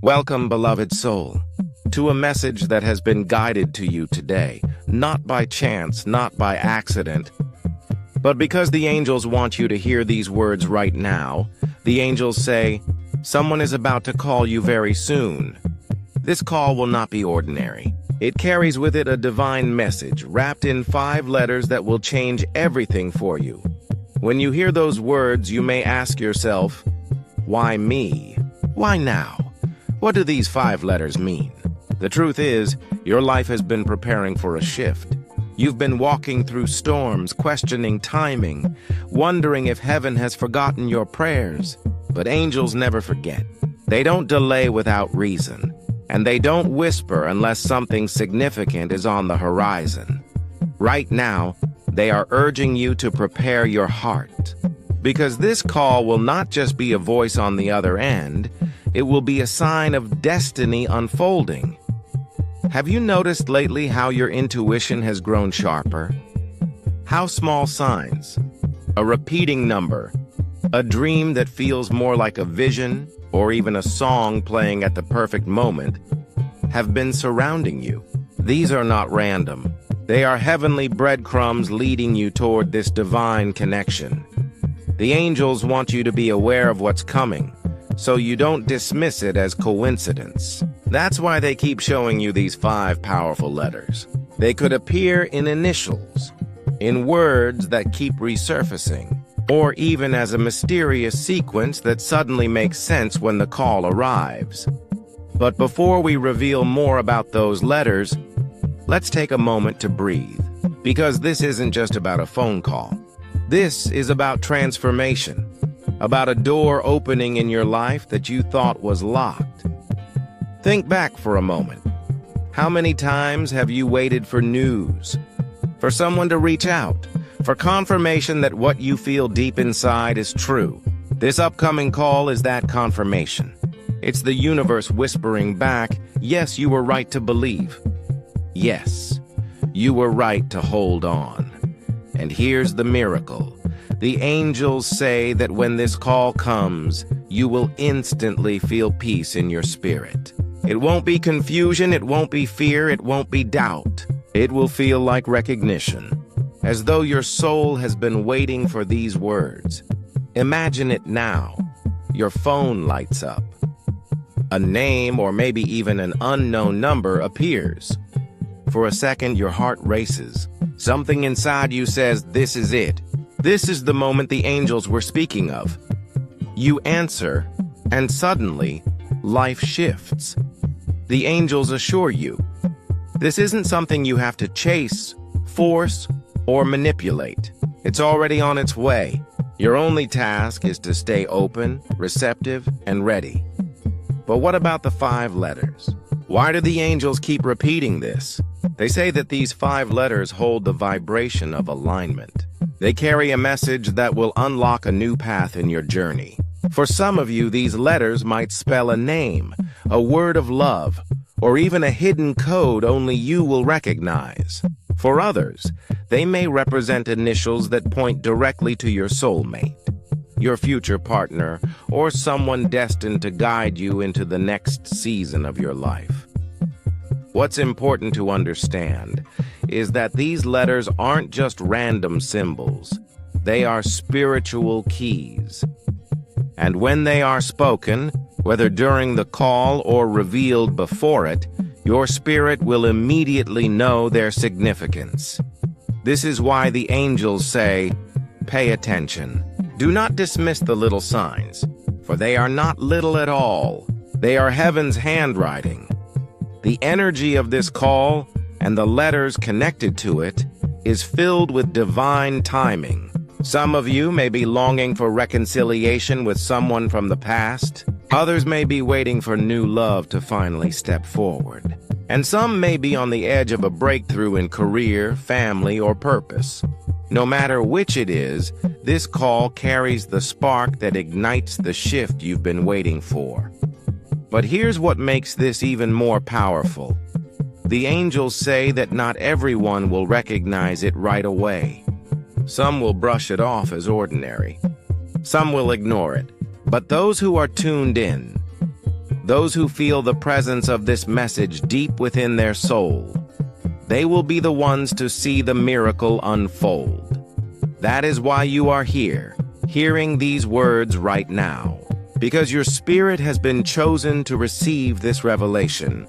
Welcome, beloved soul, to a message that has been guided to you today, not by chance, not by accident, but because the angels want you to hear these words right now. The angels say, someone is about to call you very soon. This call will not be ordinary. It carries with it a divine message wrapped in 5 letters that will change everything for you. When you hear those words, you may ask yourself, why me? Why now? What do these 5 letters mean? The truth is, your life has been preparing for a shift. You've been walking through storms, questioning timing, wondering if heaven has forgotten your prayers. But angels never forget. They don't delay without reason, and they don't whisper unless something significant is on the horizon. Right now, they are urging you to prepare your heart, because this call will not just be a voice on the other end, it will be a sign of destiny unfolding. Have you noticed lately how your intuition has grown sharper? How small signs, a repeating number, a dream that feels more like a vision, or even a song playing at the perfect moment, have been surrounding you? These are not random. They are heavenly breadcrumbs leading you toward this divine connection. The angels want you to be aware of what's coming, so you don't dismiss it as coincidence. That's why they keep showing you these 5 powerful letters. They could appear in initials, in words that keep resurfacing, or even as a mysterious sequence that suddenly makes sense when the call arrives. But before we reveal more about those letters, let's take a moment to breathe, because this isn't just about a phone call. This is about transformation, about a door opening in your life that you thought was locked. Think back for a moment. How many times have you waited for news, for someone to reach out, for confirmation that what you feel deep inside is true? This upcoming call is that confirmation. It's the universe whispering back, yes, you were right to believe. Yes, you were right to hold on. And here's the miracle. The angels say that when this call comes, you will instantly feel peace in your spirit. It won't be confusion, it won't be fear, it won't be doubt. It will feel like recognition, as though your soul has been waiting for these words. Imagine it now. Your phone lights up. A name or maybe even an unknown number appears. For a second, your heart races. Something inside you says, this is it. This is the moment the angels were speaking of. You answer, and suddenly, life shifts. The angels assure you, this isn't something you have to chase, force, or manipulate. It's already on its way. Your only task is to stay open, receptive, and ready. But what about the 5 letters? Why do the angels keep repeating this? They say that these 5 letters hold the vibration of alignment. They carry a message that will unlock a new path in your journey. For some of you, these letters might spell a name, a word of love, or even a hidden code only you will recognize. For others, they may represent initials that point directly to your soulmate, your future partner, or someone destined to guide you into the next season of your life. What's important to understand is that these letters aren't just random symbols. They are spiritual keys. And when they are spoken, whether during the call or revealed before it, your spirit will immediately know their significance. This is why the angels say, pay attention. Do not dismiss the little signs, for they are not little at all. They are heaven's handwriting. The energy of this call and the letters connected to it is filled with divine timing. Some of you may be longing for reconciliation with someone from the past. Others may be waiting for new love to finally step forward. And some may be on the edge of a breakthrough in career, family, or purpose. No matter which it is, this call carries the spark that ignites the shift you've been waiting for. But here's what makes this even more powerful. The angels say that not everyone will recognize it right away. Some will brush it off as ordinary. Some will ignore it. But those who are tuned in, those who feel the presence of this message deep within their soul. They will be the ones to see the miracle unfold. That is why you are here, hearing these words right now, because your spirit has been chosen to receive this revelation.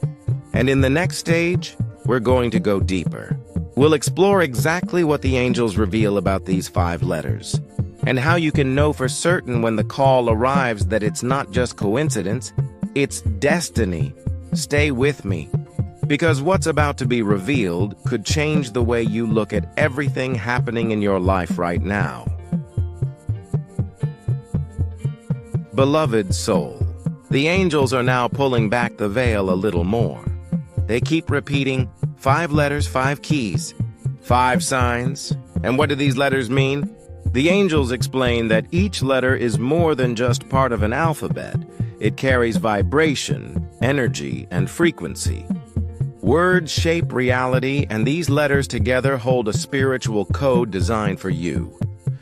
And in the next stage, we're going to go deeper. We'll explore exactly what the angels reveal about these 5 letters, and how you can know for certain when the call arrives that it's not just coincidence, it's destiny. Stay with me, because what's about to be revealed could change the way you look at everything happening in your life right now. Beloved soul, the angels are now pulling back the veil a little more. They keep repeating 5 letters, 5 keys, 5 signs. And what do these letters mean? The angels explain that each letter is more than just part of an alphabet. It carries vibration, energy, and frequency. Words shape reality, and these letters together hold a spiritual code designed for you.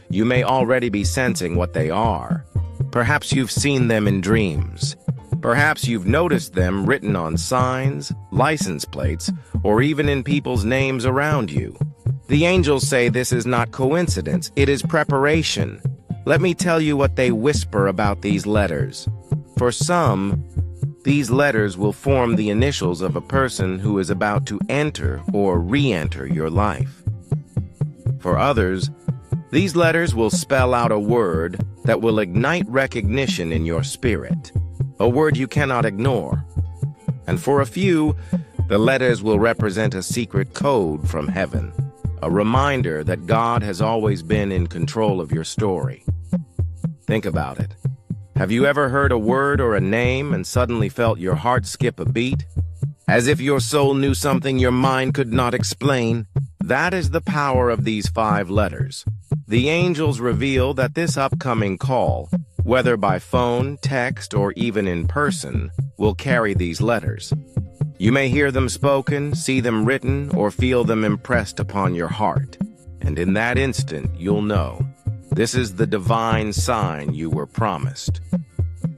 You may already be sensing what they are. Perhaps you've seen them in dreams. Perhaps you've noticed them written on signs, license plates, or even in people's names around you. The angels say this is not coincidence, it is preparation. Let me tell you what they whisper about these letters. For some, these letters will form the initials of a person who is about to enter or re-enter your life. For others, these letters will spell out a word that will ignite recognition in your spirit, a word you cannot ignore. And for a few, the letters will represent a secret code from heaven, a reminder that God has always been in control of your story. Think about it. Have you ever heard a word or a name and suddenly felt your heart skip a beat? As if your soul knew something your mind could not explain? That is the power of these 5 letters. The angels reveal that this upcoming call, whether by phone, text, or even in person, will carry these letters. You may hear them spoken, see them written, or feel them impressed upon your heart. And in that instant, you'll know. This is the divine sign you were promised.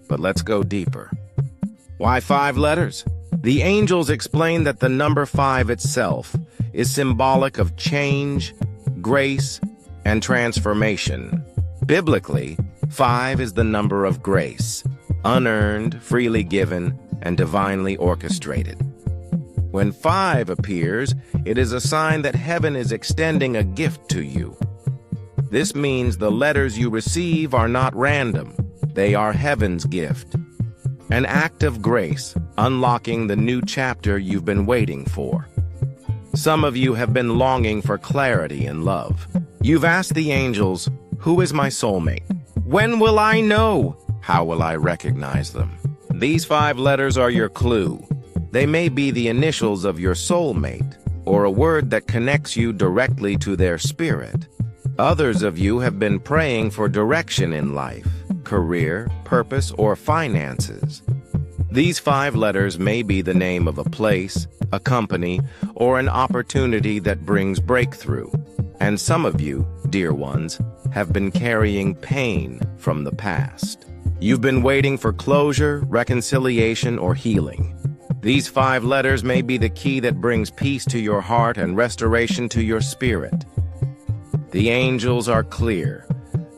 But let's go deeper. Why 5 letters? The angels explain that the number 5 itself is symbolic of change, grace, and transformation. Biblically, 5 is the number of grace, unearned, freely given, and divinely orchestrated. When 5 appears, it is a sign that heaven is extending a gift to you. This means the letters you receive are not random. They are heaven's gift. An act of grace, unlocking the new chapter you've been waiting for. Some of you have been longing for clarity in love. You've asked the angels, who is my soulmate? When will I know? How will I recognize them? These 5 letters are your clue. They may be the initials of your soulmate, or a word that connects you directly to their spirit. Others of you have been praying for direction in life, career, purpose, or finances. These 5 letters may be the name of a place, a company, or an opportunity that brings breakthrough. And some of you, dear ones, have been carrying pain from the past. You've been waiting for closure, reconciliation, or healing. These 5 letters may be the key that brings peace to your heart and restoration to your spirit. The angels are clear.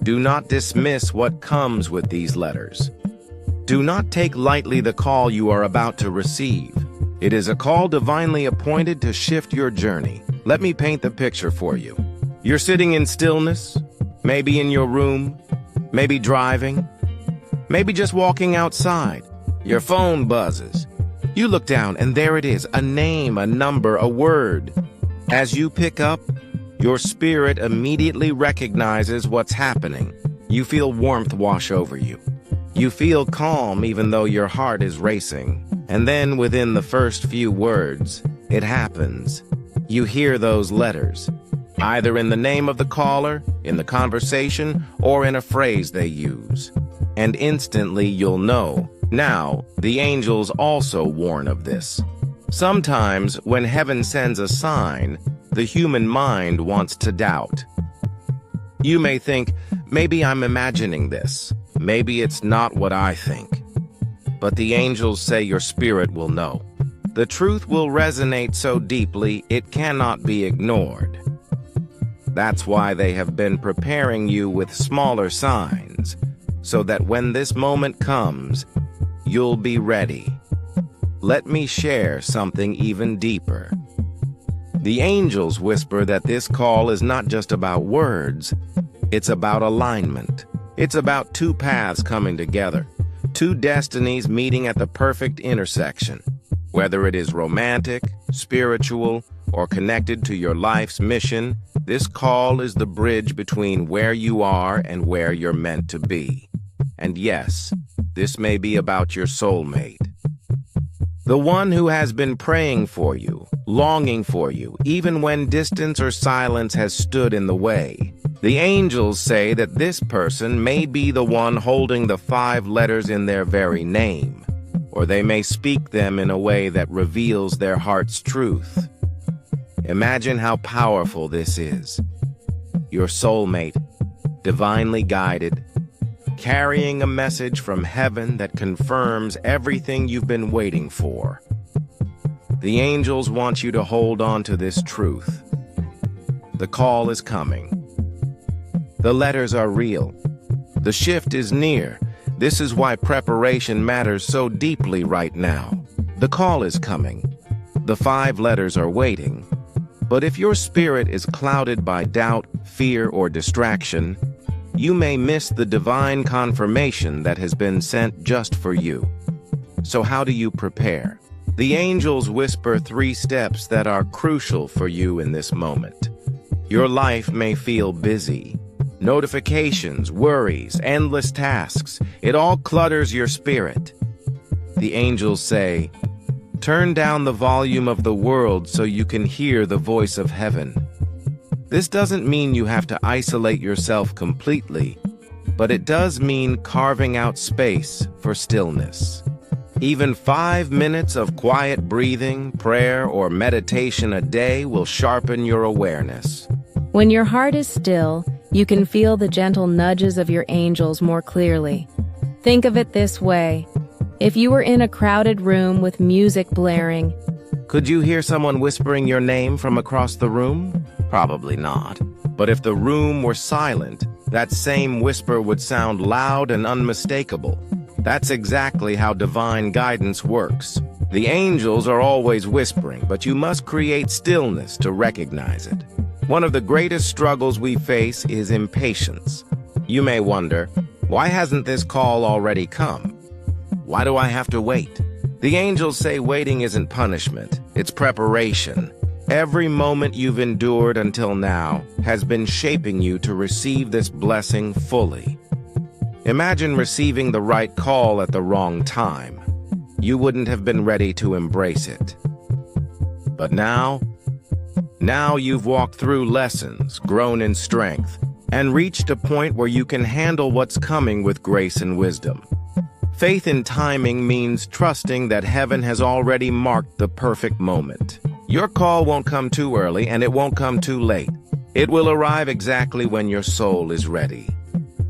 Do not dismiss what comes with these letters. Do not take lightly the call you are about to receive. It is a call divinely appointed to shift your journey. Let me paint the picture for you. You're sitting in stillness, maybe in your room, maybe driving, maybe just walking outside. Your phone buzzes. You look down and there it is, a name, a number, a word. As you pick up, your spirit immediately recognizes what's happening. You feel warmth wash over you. You feel calm even though your heart is racing. And then within the first few words, it happens. You hear those letters, either in the name of the caller, in the conversation, or in a phrase they use. And instantly you'll know. Now, the angels also warn of this. Sometimes, when heaven sends a sign, the human mind wants to doubt. You may think, maybe I'm imagining this. Maybe it's not what I think. but the angels say your spirit will know. The truth will resonate so deeply it cannot be ignored. That's why they have been preparing you with smaller signs, so that when this moment comes, you'll be ready. Let me share something even deeper. The angels whisper that this call is not just about words, it's about alignment. It's about two paths coming together, two destinies meeting at the perfect intersection. Whether it is romantic, spiritual, or connected to your life's mission, this call is the bridge between where you are and where you're meant to be. And yes, this may be about your soulmate. The one who has been praying for you, longing for you, even when distance or silence has stood in the way. The angels say that this person may be the one holding the 5 letters in their very name, or they may speak them in a way that reveals their heart's truth. Imagine how powerful this is. Your soulmate, divinely guided, carrying a message from heaven that confirms everything you've been waiting for. The angels want you to hold on to this truth. The call is coming. The letters are real. The shift is near. This is why preparation matters so deeply right now. The call is coming. The 5 letters are waiting. But if your spirit is clouded by doubt, fear, or distraction, you may miss the divine confirmation that has been sent just for you. So how do you prepare? The angels whisper 3 steps that are crucial for you in this moment. Your life may feel busy. Notifications, worries, endless tasks, it all clutters your spirit. The angels say, turn down the volume of the world so you can hear the voice of heaven. This doesn't mean you have to isolate yourself completely, but it does mean carving out space for stillness. Even 5 minutes of quiet breathing, prayer, or meditation a day will sharpen your awareness. When your heart is still, you can feel the gentle nudges of your angels more clearly. Think of it this way. If you were in a crowded room with music blaring, could you hear someone whispering your name from across the room? Probably not. But if the room were silent, that same whisper would sound loud and unmistakable. That's exactly how divine guidance works. The angels are always whispering, but you must create stillness to recognize it. One of the greatest struggles we face is impatience. You may wonder, why hasn't this call already come? Why do I have to wait? The angels say waiting isn't punishment, it's preparation. Every moment you've endured until now has been shaping you to receive this blessing fully. Imagine receiving the right call at the wrong time. You wouldn't have been ready to embrace it. But now you've walked through lessons, grown in strength, and reached a point where you can handle what's coming with grace and wisdom. Faith in timing means trusting that heaven has already marked the perfect moment. Your call won't come too early and it won't come too late. It will arrive exactly when your soul is ready.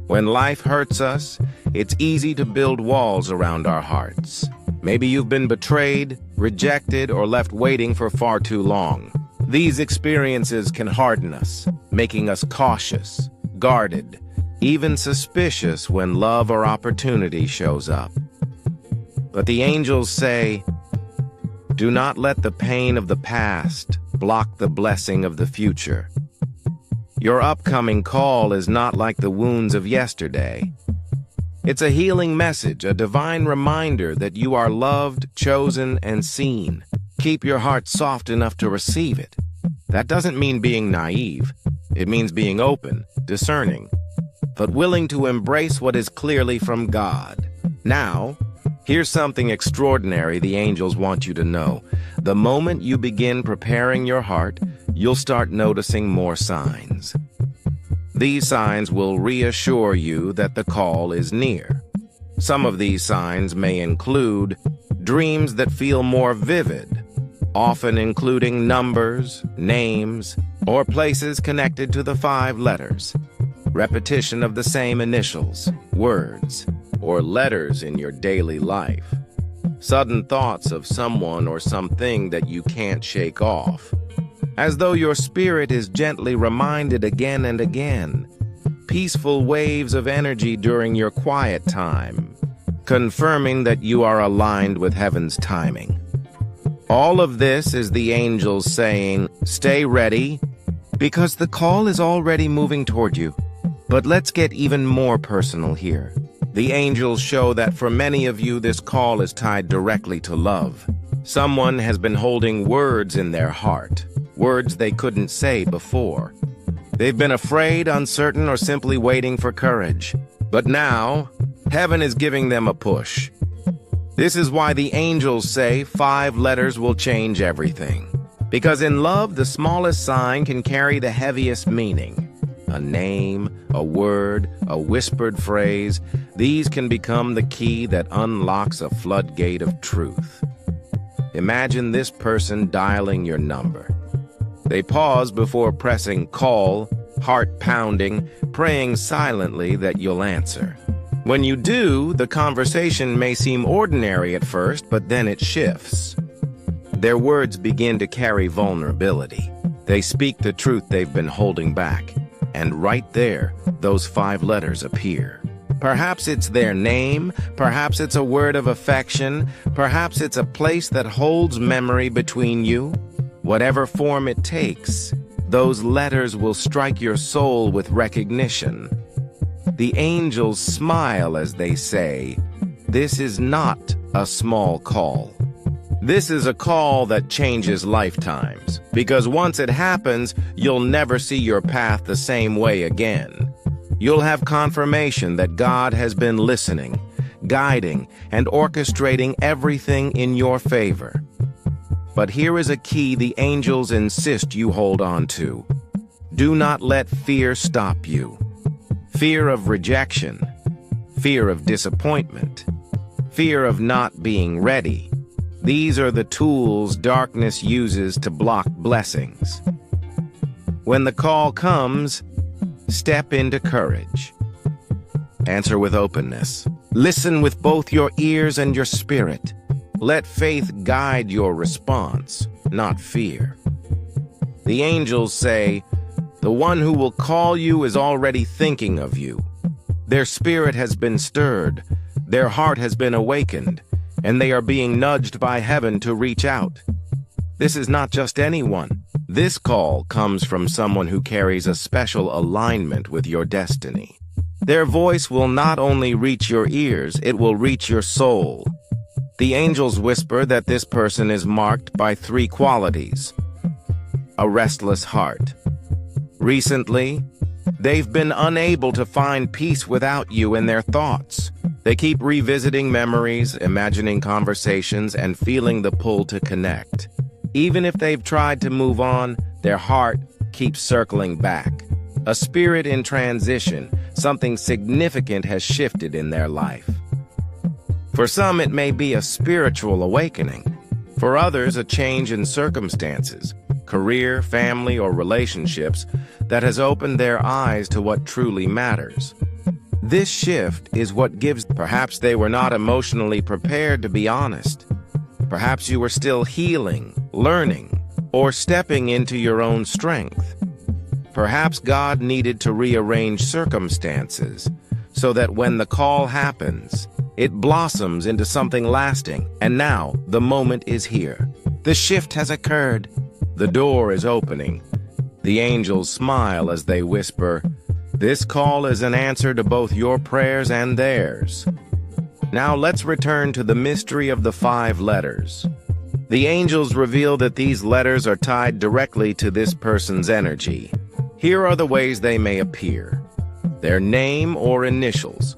When life hurts us, it's easy to build walls around our hearts. Maybe you've been betrayed, rejected, or left waiting for far too long. These experiences can harden us, making us cautious, guarded, even suspicious when love or opportunity shows up. But the angels say, do not let the pain of the past block the blessing of the future. Your upcoming call is not like the wounds of yesterday. It's a healing message, a divine reminder that you are loved, chosen, and seen. Keep your heart soft enough to receive it. That doesn't mean being naive. It means being open, discerning, but willing to embrace what is clearly from God. Now, here's something extraordinary the angels want you to know. The moment you begin preparing your heart, you'll start noticing more signs. These signs will reassure you that the call is near. Some of these signs may include dreams that feel more vivid, often including numbers, names, or places connected to the 5 letters. Repetition of the same initials, words, or letters in your daily life. sudden thoughts of someone or something that you can't shake off, as though your spirit is gently reminded again and again, peaceful waves of energy during your quiet time, confirming that you are aligned with heaven's timing. All of this is the angels saying, stay ready, because the call is already moving toward you. But let's get even more personal here. The angels show that for many of you, this call is tied directly to love. Someone has been holding words in their heart, words they couldn't say before. They've been afraid, uncertain, or simply waiting for courage. But now, heaven is giving them a push. This is why the angels say 5 letters will change everything. Because in love, the smallest sign can carry the heaviest meaning. A name, a word, a whispered phrase, these can become the key that unlocks a floodgate of truth. Imagine this person dialing your number. They pause before pressing call, heart pounding, praying silently that you'll answer. When you do, the conversation may seem ordinary at first, but then it shifts. Their words begin to carry vulnerability. They speak the truth they've been holding back. And right there, those 5 letters appear. Perhaps it's their name, perhaps it's a word of affection, perhaps it's a place that holds memory between you. Whatever form it takes, those letters will strike your soul with recognition. The angels smile as they say, this is not a small call. This is a call that changes lifetimes, because once it happens, you'll never see your path the same way again. You'll have confirmation that God has been listening, guiding, and orchestrating everything in your favor. But here is a key the angels insist you hold on to. Do not let fear stop you. Fear of rejection, fear of disappointment, fear of not being ready. These are the tools darkness uses to block blessings. When the call comes, step into courage. Answer with openness. Listen with both your ears and your spirit. Let faith guide your response, not fear. The angels say, the one who will call you is already thinking of you. Their spirit has been stirred, their heart has been awakened, and they are being nudged by heaven to reach out. This is not just anyone. This call comes from someone who carries a special alignment with your destiny. Their voice will not only reach your ears, it will reach your soul. The angels whisper that this person is marked by 3 qualities. A restless heart. Recently, they've been unable to find peace without you in their thoughts. They keep revisiting memories, imagining conversations, and feeling the pull to connect. Even if they've tried to move on, their heart keeps circling back. A spirit in transition, something significant has shifted in their life. For some, it may be a spiritual awakening. For others, a change in circumstances, career, family, or relationships that has opened their eyes to what truly matters. This shift is what gives. Perhaps they were not emotionally prepared to be honest. Perhaps you were still healing, learning, or stepping into your own strength. Perhaps God needed to rearrange circumstances so that when the call happens, it blossoms into something lasting. And now, the moment is here. The shift has occurred. The door is opening. The angels smile as they whisper, this call is an answer to both your prayers and theirs. Now let's return to the mystery of the 5 letters. The angels reveal that these letters are tied directly to this person's energy. Here are the ways they may appear. Their name or initials.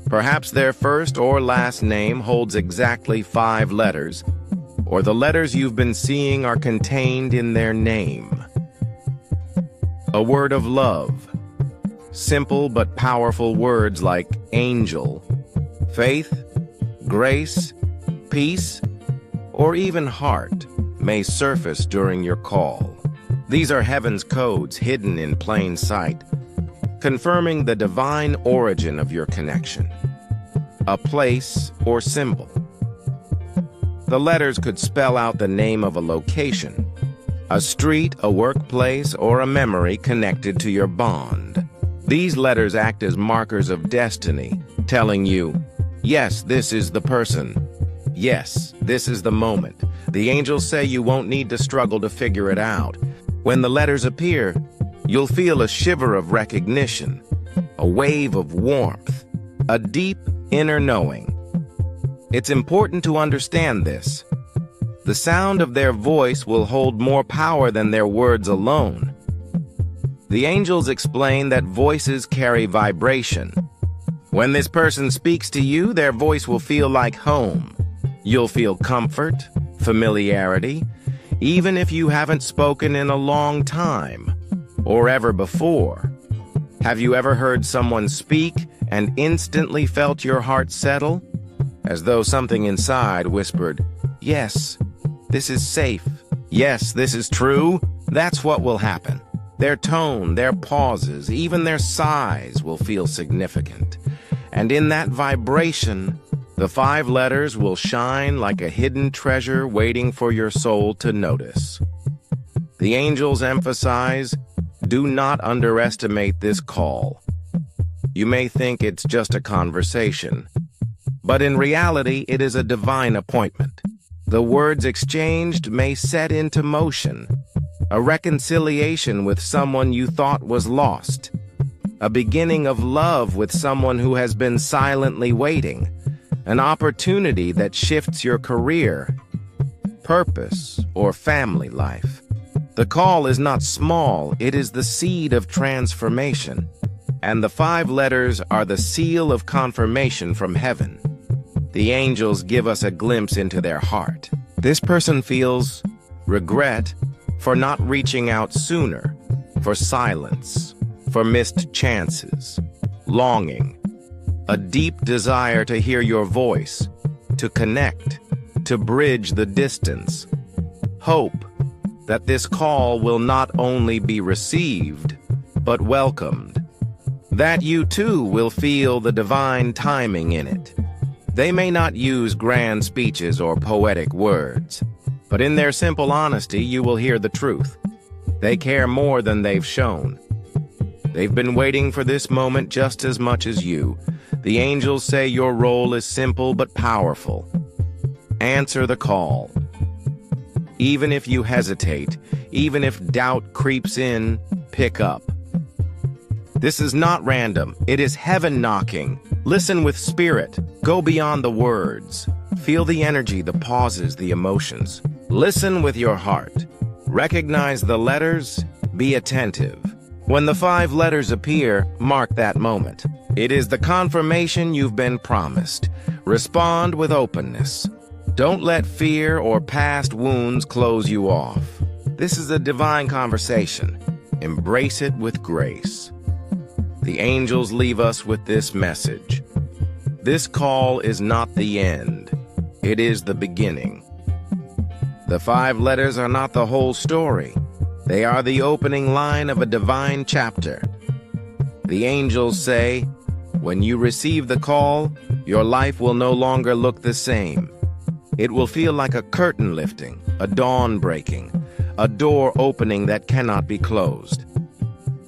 Perhaps their first or last name holds exactly 5 letters, or the letters you've been seeing are contained in their name. A word of love. Simple but powerful words like angel, faith, grace, peace, or even heart may surface during your call. These are heaven's codes hidden in plain sight, confirming the divine origin of your connection. A place or symbol. The letters could spell out the name of a location, a street, a workplace, or a memory connected to your bond. These letters act as markers of destiny, telling you, yes, this is the person. Yes, this is the moment. The angels say you won't need to struggle to figure it out. When the letters appear, you'll feel a shiver of recognition, a wave of warmth, a deep inner knowing. It's important to understand this. The sound of their voice will hold more power than their words alone. The angels explain that voices carry vibration. When this person speaks to you, their voice will feel like home. You'll feel comfort, familiarity, even if you haven't spoken in a long time or ever before. Have you ever heard someone speak and instantly felt your heart settle? As though something inside whispered, yes, this is safe. Yes, this is true. That's what will happen. Their tone, their pauses, even their sighs will feel significant. And in that vibration, the 5 letters will shine like a hidden treasure waiting for your soul to notice. The angels emphasize, do not underestimate this call. You may think it's just a conversation, but in reality, it is a divine appointment. The words exchanged may set into motion a reconciliation with someone you thought was lost, a beginning of love with someone who has been silently waiting, an opportunity that shifts your career, purpose, or family life. The call is not small, it is the seed of transformation, and the 5 letters are the seal of confirmation from heaven. The angels give us a glimpse into their heart. This person feels regret for not reaching out sooner, for silence, for missed chances, longing, a deep desire to hear your voice, to connect, to bridge the distance, hope that this call will not only be received, but welcomed, that you too will feel the divine timing in it. They may not use grand speeches or poetic words, but in their simple honesty you will hear the truth. They care more than they've shown. They've been waiting for this moment just as much as you. The angels say your role is simple but powerful. Answer the call. Even if you hesitate, even if doubt creeps in, pick up. This is not random. It is heaven knocking. Listen with spirit. Go beyond the words. Feel the energy, the pauses, the emotions. Listen with your heart. Recognize the letters. Be attentive. When the 5 letters appear, mark that moment. It is the confirmation you've been promised. Respond with openness. Don't let fear or past wounds close you off. This is a divine conversation. Embrace it with grace. The angels leave us with this message. This call is not the end. It is the beginning. The 5 letters are not the whole story. They are the opening line of a divine chapter. The angels say, when you receive the call, your life will no longer look the same. It will feel like a curtain lifting, a dawn breaking, a door opening that cannot be closed.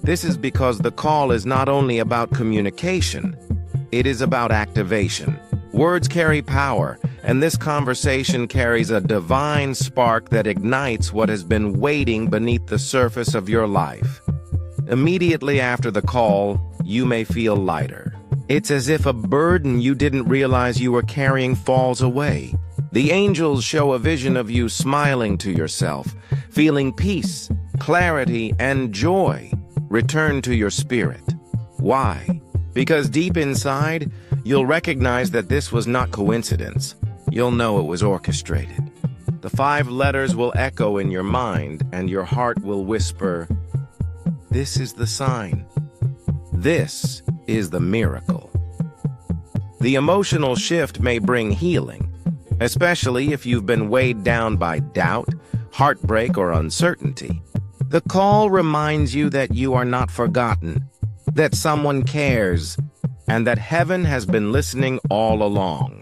This is because the call is not only about communication, it is about activation. Words carry power, and this conversation carries a divine spark that ignites what has been waiting beneath the surface of your life. Immediately after the call, you may feel lighter. It's as if a burden you didn't realize you were carrying falls away. The angels show a vision of you smiling to yourself, feeling peace, clarity, and joy return to your spirit. Why? Because deep inside, you'll recognize that this was not coincidence. You'll know it was orchestrated. The 5 letters will echo in your mind, and your heart will whisper, this is the sign. This is the miracle. The emotional shift may bring healing, especially if you've been weighed down by doubt, heartbreak, or uncertainty. The call reminds you that you are not forgotten, that someone cares, and that heaven has been listening all along.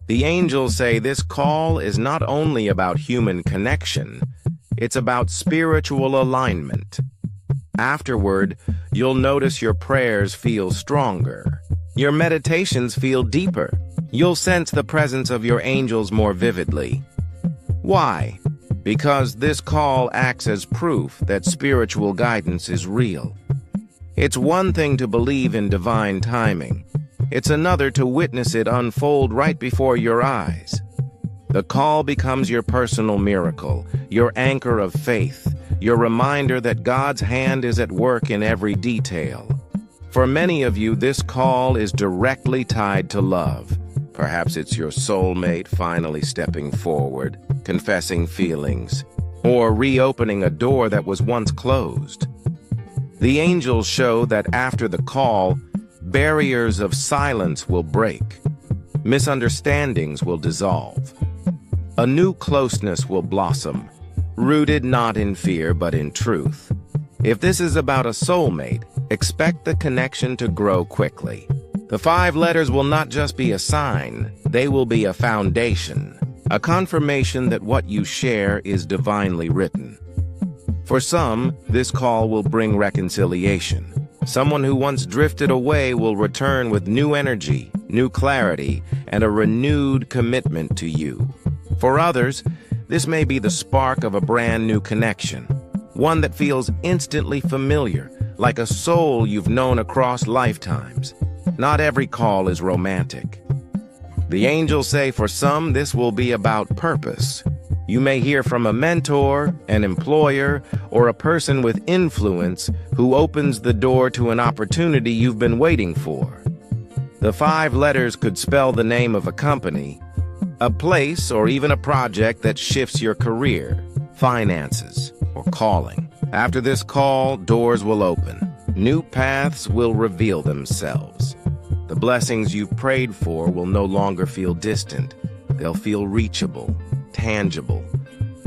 The angels say this call is not only about human connection, it's about spiritual alignment. Afterward, you'll notice your prayers feel stronger. Your meditations feel deeper. You'll sense the presence of your angels more vividly. Why? Because this call acts as proof that spiritual guidance is real. It's one thing to believe in divine timing. It's another to witness it unfold right before your eyes. The call becomes your personal miracle, your anchor of faith, your reminder that God's hand is at work in every detail. For many of you, this call is directly tied to love. Perhaps it's your soulmate finally stepping forward, confessing feelings, or reopening a door that was once closed. The angels show that after the call, barriers of silence will break. Misunderstandings will dissolve. A new closeness will blossom, rooted not in fear but in truth. If this is about a soulmate, expect the connection to grow quickly. The 5 letters will not just be a sign, they will be a foundation, a confirmation that what you share is divinely written. For some, this call will bring reconciliation. Someone who once drifted away will return with new energy, new clarity, and a renewed commitment to you. For others, this may be the spark of a brand new connection, one that feels instantly familiar, like a soul you've known across lifetimes. Not every call is romantic. The angels say for some, this will be about purpose. You may hear from a mentor, an employer, or a person with influence who opens the door to an opportunity you've been waiting for. The 5 letters could spell the name of a company, a place, or even a project that shifts your career, finances, or calling. After this call, doors will open. New paths will reveal themselves. The blessings you've prayed for will no longer feel distant. They'll feel reachable, tangible,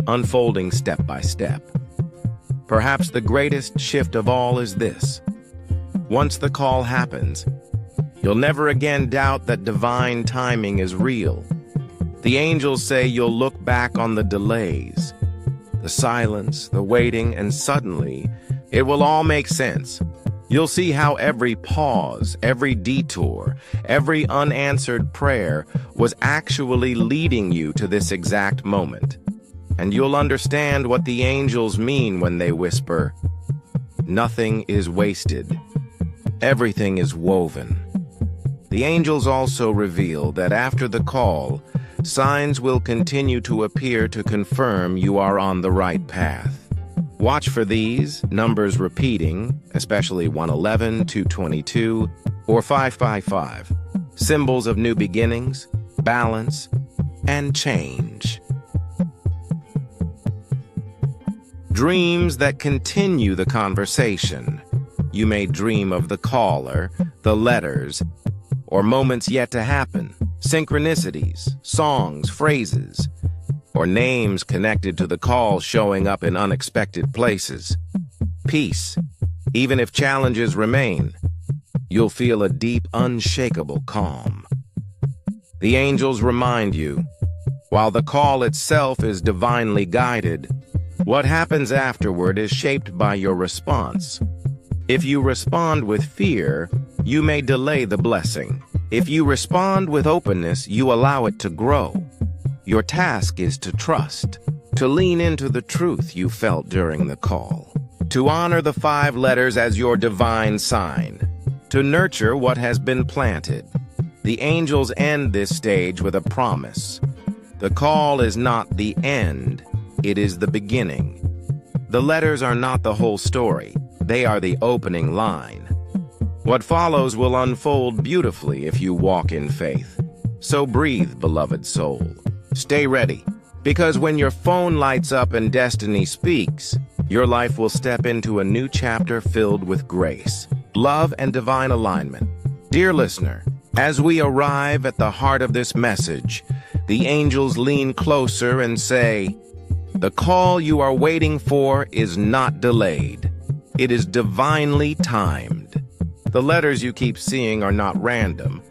unfolding step by step. Perhaps the greatest shift of all is this. Once the call happens, you'll never again doubt that divine timing is real. The angels say you'll look back on the delays, the silence, the waiting, and suddenly, it will all make sense. You'll see how every pause, every detour, every unanswered prayer was actually leading you to this exact moment. And you'll understand what the angels mean when they whisper, "Nothing is wasted. Everything is woven." The angels also reveal that after the call, signs will continue to appear to confirm you are on the right path. Watch for these, numbers repeating, especially 111, 222, or 555, symbols of new beginnings, balance, and change. Dreams that continue the conversation. You may dream of the caller, the letters, or moments yet to happen, synchronicities, songs, phrases, or names connected to the call showing up in unexpected places. Peace. Even if challenges remain, you'll feel a deep, unshakable calm. The angels remind you, while the call itself is divinely guided, what happens afterward is shaped by your response. If you respond with fear, you may delay the blessing. If you respond with openness, you allow it to grow. Your task is to trust, to lean into the truth you felt during the call, to honor the 5 letters as your divine sign, to nurture what has been planted. The angels end this stage with a promise. The call is not the end, it is the beginning. The letters are not the whole story, they are the opening line. What follows will unfold beautifully if you walk in faith. So breathe, beloved soul. Stay ready, because when your phone lights up and destiny speaks, your life will step into a new chapter filled with grace, love, and divine alignment. Dear listener, as we arrive at the heart of this message, the angels lean closer and say, "The call you are waiting for is not delayed. It is divinely timed. The letters you keep seeing are not random.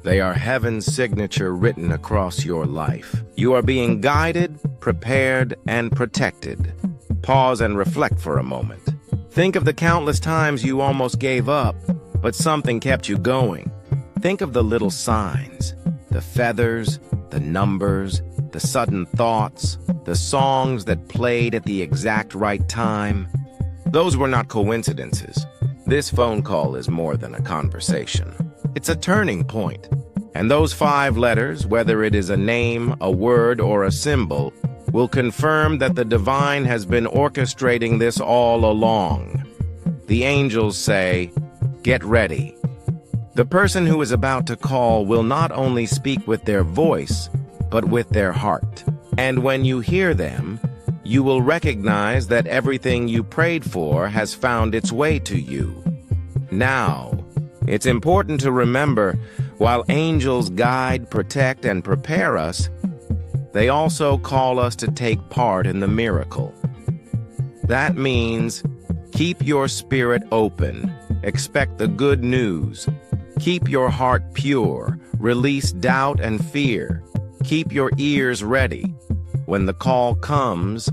They are heaven's signature written across your life. You are being guided, prepared, and protected. Pause and reflect for a moment. Think of the countless times you almost gave up, but something kept you going. Think of the little signs, the feathers, the numbers, the sudden thoughts, the songs that played at the exact right time. Those were not coincidences. This phone call is more than a conversation. It's a turning point. And those 5 letters, whether it is a name, a word, or a symbol, will confirm that the divine has been orchestrating this all along. The angels say, "Get ready." The person who is about to call will not only speak with their voice, but with their heart. And when you hear them, you will recognize that everything you prayed for has found its way to you. Now, it's important to remember, while angels guide, protect, and prepare us, they also call us to take part in the miracle. That means keep your spirit open, expect the good news, keep your heart pure, release doubt and fear, keep your ears ready. When the call comes,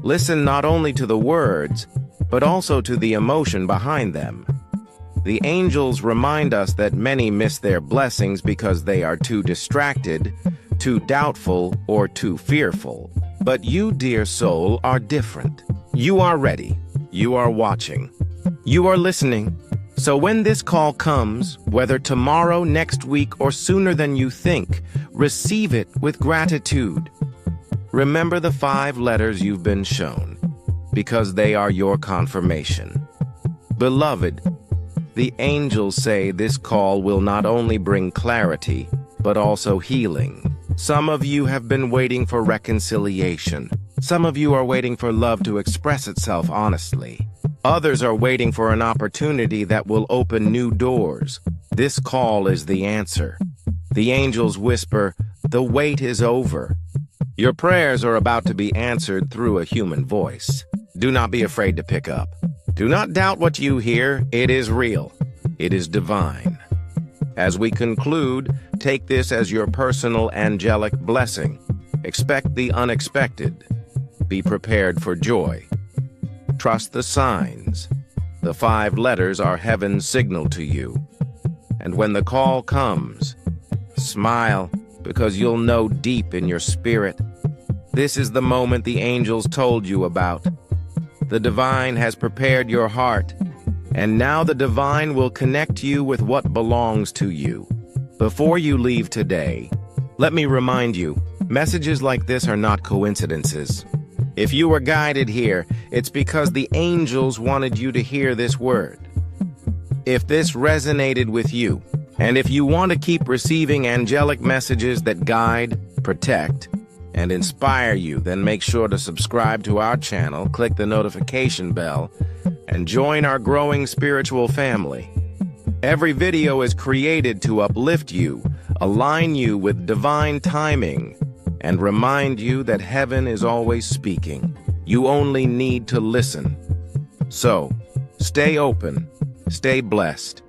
listen not only to the words, but also to the emotion behind them. The angels remind us that many miss their blessings because they are too distracted, too doubtful, or too fearful. But you, dear soul, are different. You are ready. You are watching. You are listening. So when this call comes, whether tomorrow, next week, or sooner than you think, receive it with gratitude. Remember the 5 letters you've been shown, because they are your confirmation. Beloved, the angels say this call will not only bring clarity, but also healing. Some of you have been waiting for reconciliation. Some of you are waiting for love to express itself honestly. Others are waiting for an opportunity that will open new doors. This call is the answer. The angels whisper, "The wait is over." Your prayers are about to be answered through a human voice. Do not be afraid to pick up. Do not doubt what you hear. It is real. It is divine. As we conclude, take this as your personal angelic blessing. Expect the unexpected. Be prepared for joy. Trust the signs. The 5 letters are heaven's signal to you. And when the call comes, smile, because you'll know deep in your spirit, this is the moment the angels told you about. The divine has prepared your heart, and now the divine will connect you with what belongs to you. Before you leave today, let me remind you, messages like this are not coincidences. If you were guided here, it's because the angels wanted you to hear this word. If this resonated with you, and if you want to keep receiving angelic messages that guide, protect, and inspire you, then make sure to subscribe to our channel, click the notification bell, and join our growing spiritual family. Every video is created to uplift you, align you with divine timing, and remind you that heaven is always speaking. You only need to listen. So, stay open, stay blessed,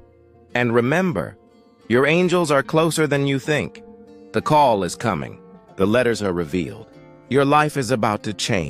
and remember, your angels are closer than you think. The call is coming. The letters are revealed. Your life is about to change.